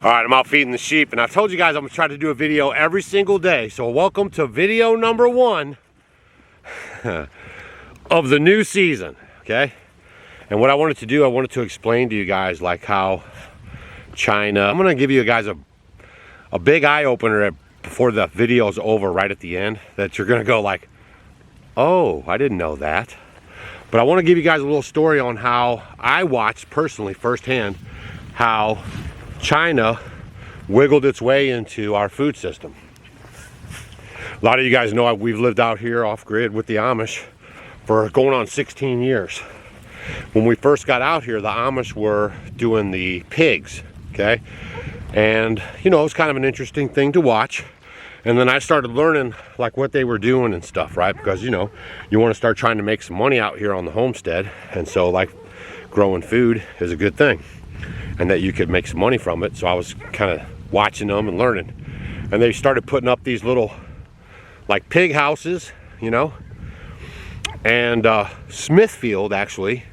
All right, I'm out feeding the sheep, and I've told you guys I'm gonna try to do a video every single day. So welcome to video number 1 of the new season, okay? And what I wanted to do, I wanted to explain to you guys like how China, I'm gonna give you guys a big eye opener before the video's over, right at the end, that you're gonna go like, oh, I didn't know that. But I wanna give you guys a little story on how I watched personally firsthand how China wiggled its way into our food system. A lot of you guys know we've lived out here off grid with the Amish for going on 16 years. When we first got out here, the Amish were doing the pigs, okay? And you know, it's kind of an interesting thing to watch. And then I started learning like what they were doing and stuff, right? Because you know, you want to start trying to make some money out here on the homestead. And so like growing food is a good thing, and that you could make some money from it. So I was kind of watching them and learning. And they started putting up these little like pig houses, you know. And Smithfield, actually,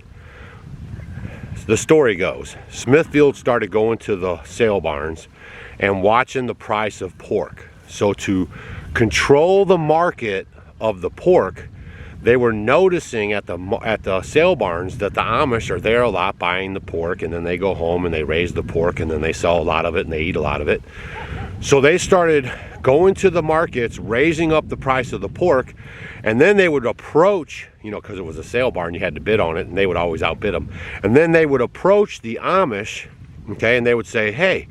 the story goes, Smithfield started going to the sale barns and watching the price of pork. So to control the market of the pork, they were noticing at the sale barns that the Amish are there a lot buying the pork, and then they go home and they raise the pork, and then they sell a lot of it and they eat a lot of it. So they started going to the markets, raising up the price of the pork, and then they would approach, you know, because it was a sale barn, you had to bid on it, and they would always outbid them. And then they would approach the Amish, okay, and they would say, hey,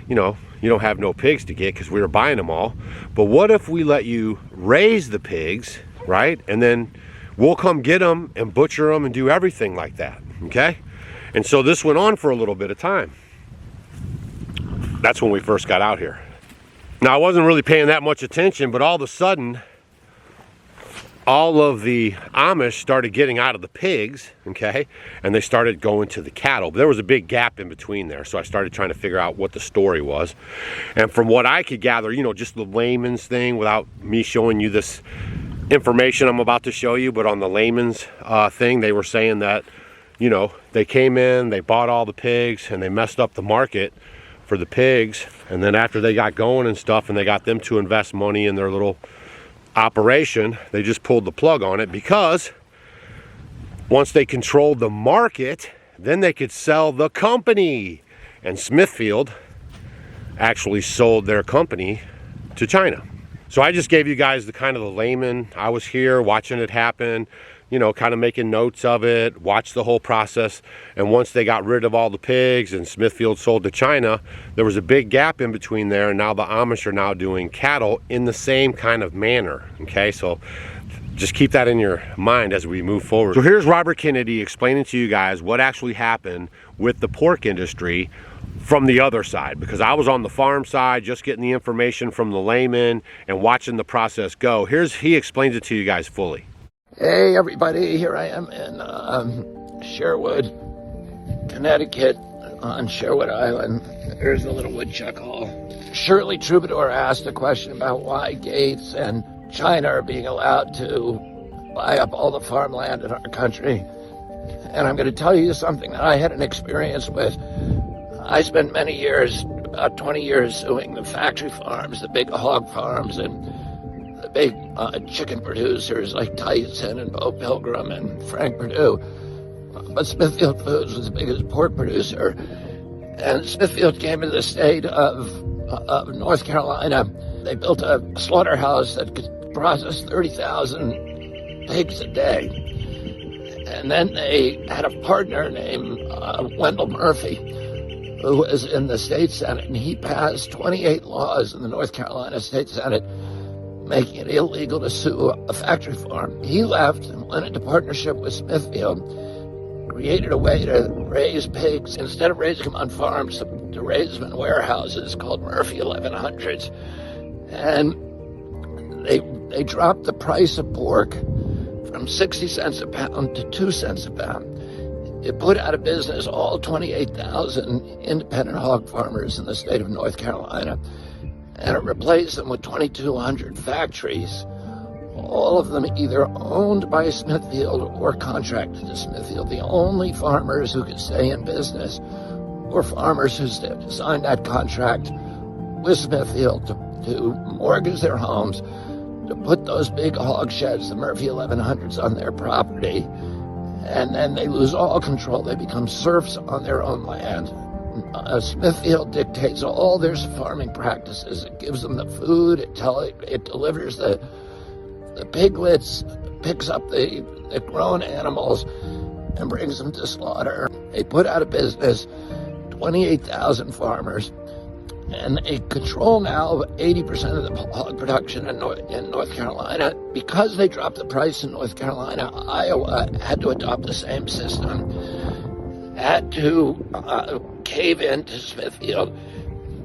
you know, you don't have no pigs to get because we were buying them all, but what if we let you raise the pigs, right? And then we'll come get them and butcher them and do everything like that, okay? And so this went on for a little bit of time. That's when we first got out here. Now, I wasn't really paying that much attention, but all of a sudden, all of the Amish started getting out of the pigs, okay? And they started going to the cattle. But there was a big gap in between there, so I started trying to figure out what the story was. And from what I could gather, you know, just the layman's thing, without me showing you this information I'm about to show you, but on the layman's thing, they were saying that, you know, they came in, they bought all the pigs, and they messed up the market for the pigs. And then after they got going and stuff, and they got them to invest money in their little operation, they just pulled the plug on it, because once they controlled the market, then they could sell the company. And Smithfield actually sold their company to China. So I just gave you guys the kind of the layman. I was here watching it happen, you know, kind of making notes of it, watched the whole process. And once they got rid of all the pigs and Smithfield sold to China, there was a big gap in between there. And now the Amish are now doing cattle in the same kind of manner, okay? So just keep that in your mind as we move forward. So here's Robert Kennedy explaining to you guys what actually happened with the pork industry from the other side, because I was on the farm side just getting the information from the layman and watching the process go. He explains it to you guys fully. Hey everybody, here I am in Sherwood, Connecticut, on Sherwood Island. There's the little woodchuck hall. Shirley Troubadour asked a question about why Gates and China are being allowed to buy up all the farmland in our country. And I'm going to tell you something that I had an experience with. I spent many years, about 20 years, suing the factory farms, the big hog farms, and the big chicken producers like Tyson and Bo Pilgrim and Frank Perdue. But Smithfield Foods was the biggest pork producer. And Smithfield came to the state of North Carolina. They built a slaughterhouse that could process 30,000 pigs a day. And then they had a partner named Wendell Murphy, who was in the state Senate, and he passed 28 laws in the North Carolina State Senate making it illegal to sue a factory farm. He left and went into partnership with Smithfield, created a way to raise pigs, instead of raising them on farms, to raise them in warehouses called Murphy 1100s. And they dropped the price of pork from 60 cents a pound to 2 cents a pound. It put out of business all 28,000 independent hog farmers in the state of North Carolina, and it replaced them with 2,200 factories, all of them either owned by Smithfield or contracted to Smithfield. The only farmers who could stay in business were farmers who signed that contract with Smithfield to mortgage their homes, to put those big hog sheds, the Murphy 1100s, on their property, and then they lose all control. They become serfs on their own land. Smithfield dictates all their farming practices. It gives them the food, it delivers the piglets, picks up the grown animals and brings them to slaughter. They put out of business 28,000 farmers, and they control now 80% of the hog production in North Carolina. Because they dropped the price in North Carolina, Iowa had to adopt the same system, had to cave in to Smithfield.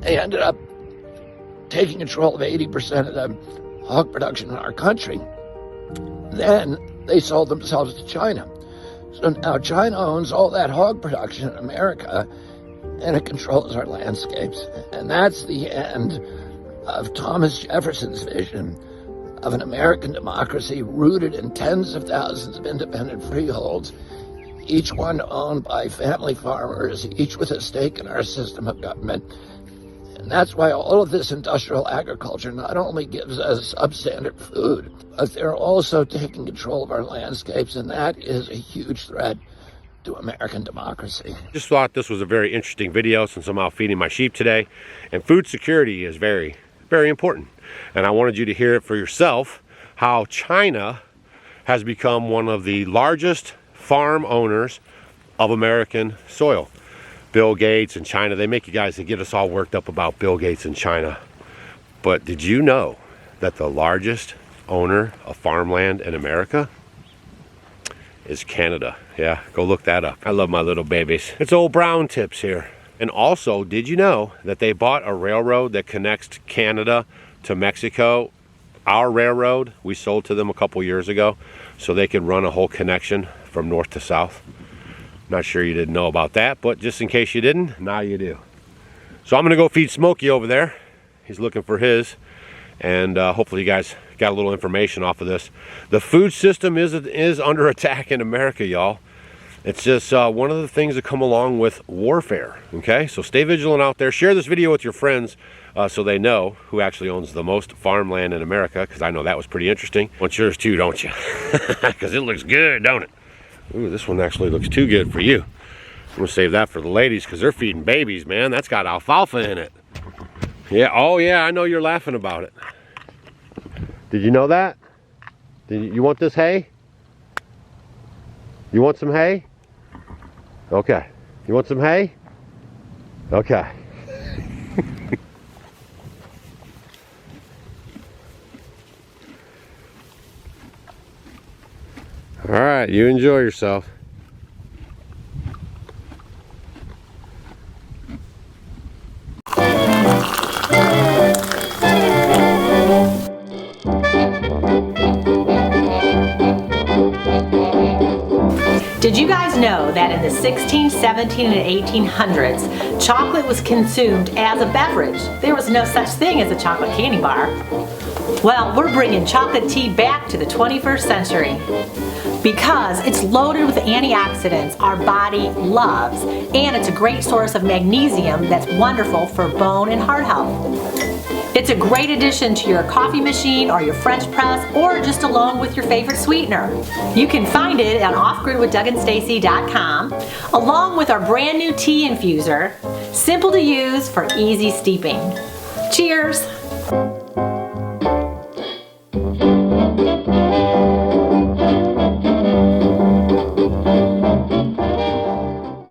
They ended up taking control of 80% of the hog production in our country. Then they sold themselves to China. So now China owns all that hog production in America, and it controls our landscapes. And that's the end of Thomas Jefferson's vision of an American democracy rooted in tens of thousands of independent freeholds, each one owned by family farmers, each with a stake in our system of government. And that's why all of this industrial agriculture not only gives us substandard food, but they're also taking control of our landscapes, and that is a huge threat to American democracy. Just thought this was a very interesting video since I'm out feeding my sheep today, and food security is very, very important. And I wanted you to hear it for yourself, how China has become one of the largest farm owners of American soil. Bill Gates and China, they make you guys, they get us all worked up about Bill Gates and China. But did you know that the largest owner of farmland in America is Canada? Yeah, go look that up. I love my little babies. It's old brown tips here. And also, did you know that they bought a railroad that connects Canada to Mexico? Our railroad, we sold to them a couple years ago so they could run a whole connection from north to south. Not sure you didn't know about that, but just in case you didn't, now you do. So I'm gonna go feed Smokey over there. He's looking for his, and hopefully you guys got a little information off of this. The food system is under attack in America, y'all. It's just one of the things that come along with warfare, okay? So stay vigilant out there. Share this video with your friends so they know who actually owns the most farmland in America, because I know that was pretty interesting. Want yours too, don't you? Because it looks good, don't it? Ooh, this one actually looks too good for you. I'm gonna save that for the ladies because they're feeding babies, man. That's got alfalfa in it. Yeah, oh yeah, I know you're laughing about it. Did you know that? You want this hay? You want some hay? Okay. You want some hay? Okay. All right, you enjoy yourself. Did you guys know that in the 16, 17, and 1800s, chocolate was consumed as a beverage? There was no such thing as a chocolate candy bar. Well, we're bringing chocolate tea back to the 21st century because it's loaded with antioxidants our body loves, and it's a great source of magnesium that's wonderful for bone and heart health. It's a great addition to your coffee machine or your French press, or just along with your favorite sweetener. You can find it on offgridwithdougandstacy.com, along with our brand new tea infuser, simple to use for easy steeping. Cheers!